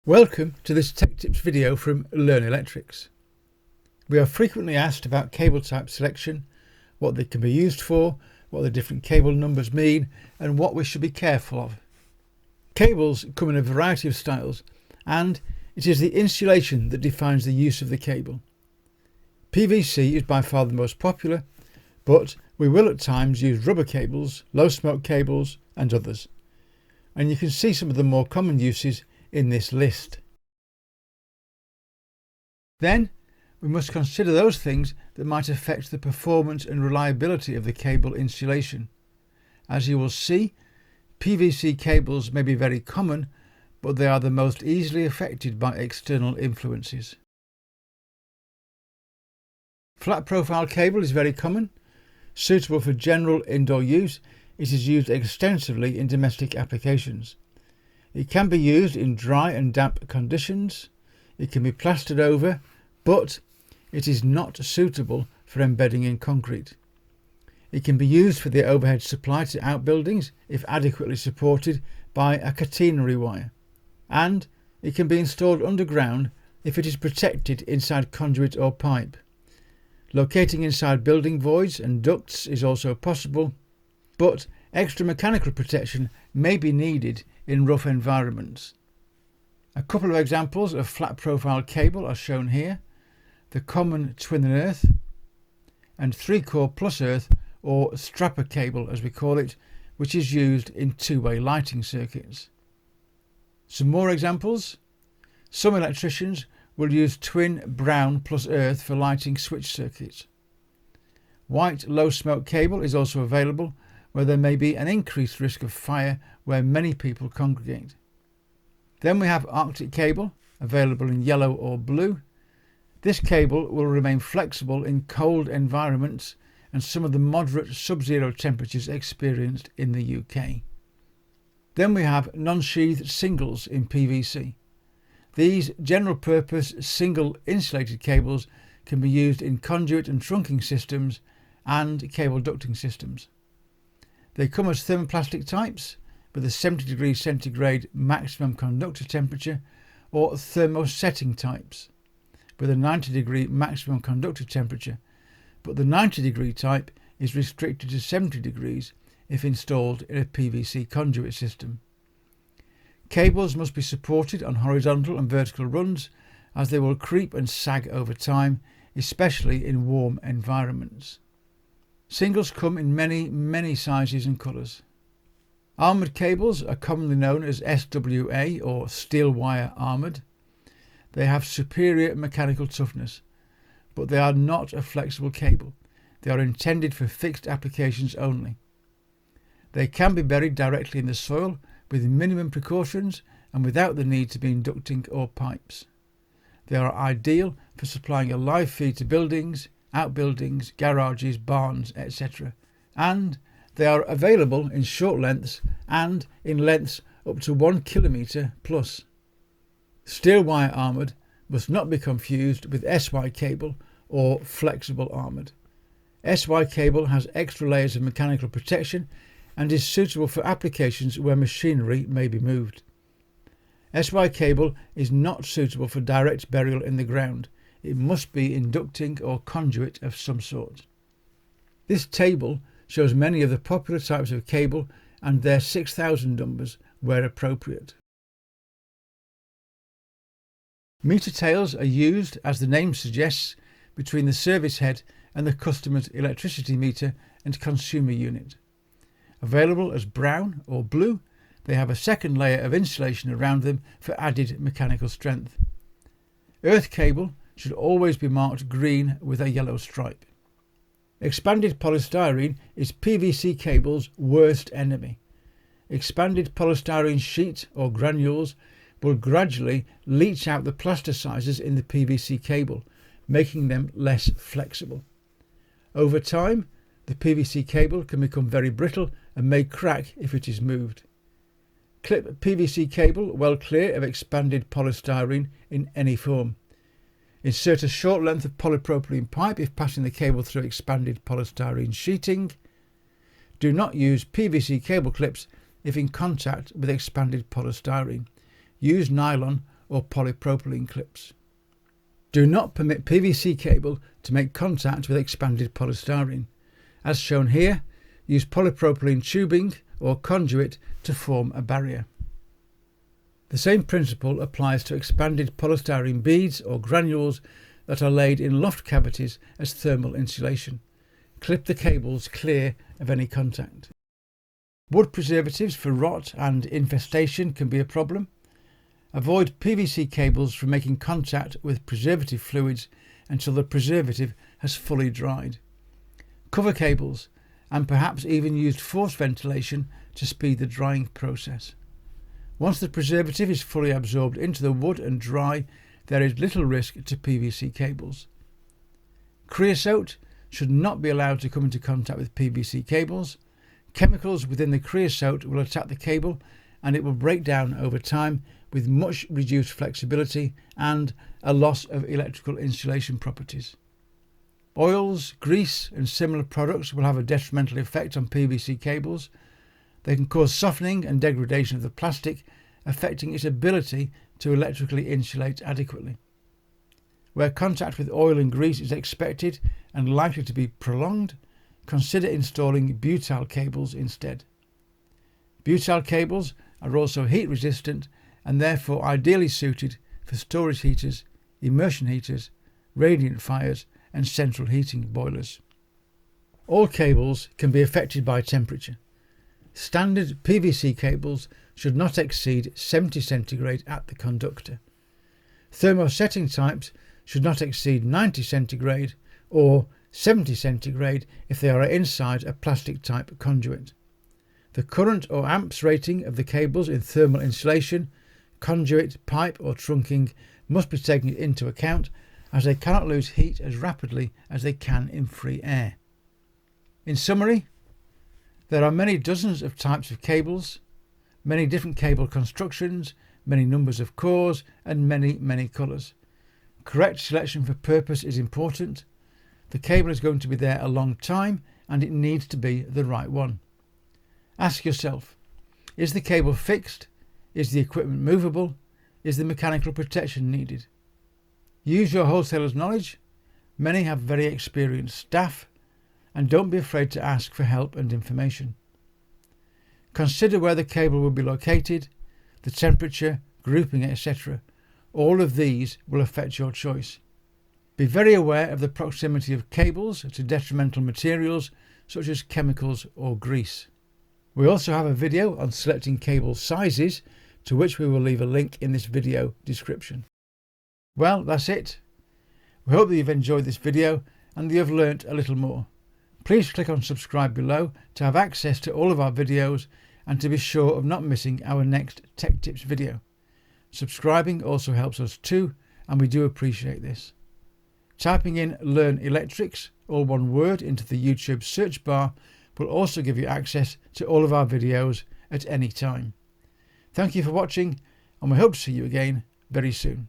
Welcome to this Tech Tips video from Learn Electrics. We are frequently asked about cable type selection, what they can be used for, what the different cable numbers mean, and what we should be careful of. Cables come in a variety of styles, and it is the insulation that defines the use of the cable. PVC is by far the most popular, but we will at times use rubber cables, low smoke cables, and others. And you can see some of the more common uses in this list. Then we must consider those things that might affect the performance and reliability of the cable insulation. As you will see, PVC cables may be very common, but they are the most easily affected by external influences. Flat profile cable is very common. Suitable for general indoor use, it is used extensively in domestic applications. It can be used in dry and damp conditions. It can be plastered over, but it is not suitable for embedding in concrete. It can be used for the overhead supply to outbuildings if adequately supported by a catenary wire, and it can be installed underground if it is protected inside conduit or pipe. Locating inside building voids and ducts is also possible, but extra mechanical protection may be needed in rough environments. A couple of examples of flat profile cable are shown here: the common twin and earth and 3-core plus earth, or strapper cable as we call it, which is used in two-way lighting circuits. Some more examples: some electricians will use twin brown plus earth for lighting switch circuits. White low smoke cable is also available where there may be an increased risk of fire where many people congregate. Then we have Arctic cable, available in yellow or blue. This cable will remain flexible in cold environments and some of the moderate sub-zero temperatures experienced in the UK. Then we have non-sheathed singles in PVC. These general purpose single insulated cables can be used in conduit and trunking systems and cable ducting systems. They come as thermoplastic types with a 70 degrees centigrade maximum conductor temperature, or thermosetting types with a 90 degree maximum conductor temperature, but the 90 degree type is restricted to 70 degrees if installed in a PVC conduit system. Cables must be supported on horizontal and vertical runs, as they will creep and sag over time, especially in warm environments. Singles come in many sizes and colours. Armoured cables are commonly known as SWA, or steel wire armoured. They have superior mechanical toughness, but they are not a flexible cable. They are intended for fixed applications only. They can be buried directly in the soil with minimum precautions and without the need to be in ducting or pipes. They are ideal for supplying a live feed to buildings, outbuildings, garages, barns, etc. And they are available in short lengths and in lengths up to 1 kilometre plus. Steel wire armoured must not be confused with SY cable or flexible armoured. SY cable has extra layers of mechanical protection and is suitable for applications where machinery may be moved. SY cable is not suitable for direct burial in the ground. It must be in ducting or conduit of some sort. This table shows many of the popular types of cable and their 6000 numbers where appropriate. Meter tails are used, as the name suggests, between the service head and the customer's electricity meter and consumer unit. Available as brown or blue, they have a second layer of insulation around them for added mechanical strength. Earth cable should always be marked green with a yellow stripe. Expanded polystyrene is PVC cable's worst enemy. Expanded polystyrene sheet or granules will gradually leach out the plasticizers in the PVC cable, making them less flexible. Over time, the PVC cable can become very brittle and may crack if it is moved. Clip PVC cable well clear of expanded polystyrene in any form. Insert a short length of polypropylene pipe if passing the cable through expanded polystyrene sheeting. Do not use PVC cable clips if in contact with expanded polystyrene. Use nylon or polypropylene clips. Do not permit PVC cable to make contact with expanded polystyrene. As shown here, use polypropylene tubing or conduit to form a barrier. The same principle applies to expanded polystyrene beads or granules that are laid in loft cavities as thermal insulation. Clip the cables clear of any contact. Wood preservatives for rot and infestation can be a problem. Avoid PVC cables from making contact with preservative fluids until the preservative has fully dried. Cover cables and perhaps even use forced ventilation to speed the drying process. Once the preservative is fully absorbed into the wood and dry, there is little risk to PVC cables. Creosote should not be allowed to come into contact with PVC cables. Chemicals within the creosote will attack the cable and it will break down over time with much reduced flexibility and a loss of electrical insulation properties. Oils, grease and similar products will have a detrimental effect on PVC cables. They can cause softening and degradation of the plastic, affecting its ability to electrically insulate adequately. Where contact with oil and grease is expected and likely to be prolonged, consider installing butyl cables instead. Butyl cables are also heat resistant and therefore ideally suited for storage heaters, immersion heaters, radiant fires and central heating boilers. All cables can be affected by temperature. Standard PVC cables should not exceed 70 centigrade at the conductor. Thermosetting types should not exceed 90 centigrade or 70 centigrade if they are inside a plastic type conduit. The current or amps rating of the cables in thermal insulation, conduit, pipe or trunking must be taken into account as they cannot lose heat as rapidly as they can in free air. In summary, there are many dozens of types of cables, many different cable constructions, many numbers of cores and many colours. Correct selection for purpose is important. The cable is going to be there a long time and it needs to be the right one. Ask yourself, is the cable fixed? Is the equipment movable? Is the mechanical protection needed? Use your wholesaler's knowledge. Many have very experienced staff, and don't be afraid to ask for help and information. Consider where the cable will be located, the temperature, grouping, etc. All of these will affect your choice. Be very aware of the proximity of cables to detrimental materials such as chemicals or grease. We also have a video on selecting cable sizes, to which we will leave a link in this video description. Well, that's it. We hope that you've enjoyed this video and that you've learnt a little more. Please click on subscribe below to have access to all of our videos and to be sure of not missing our next Tech Tips video. Subscribing also helps us too, and we do appreciate this. Typing in Learn Electrics, all one word, into the YouTube search bar will also give you access to all of our videos at any time. Thank you for watching, and we hope to see you again very soon.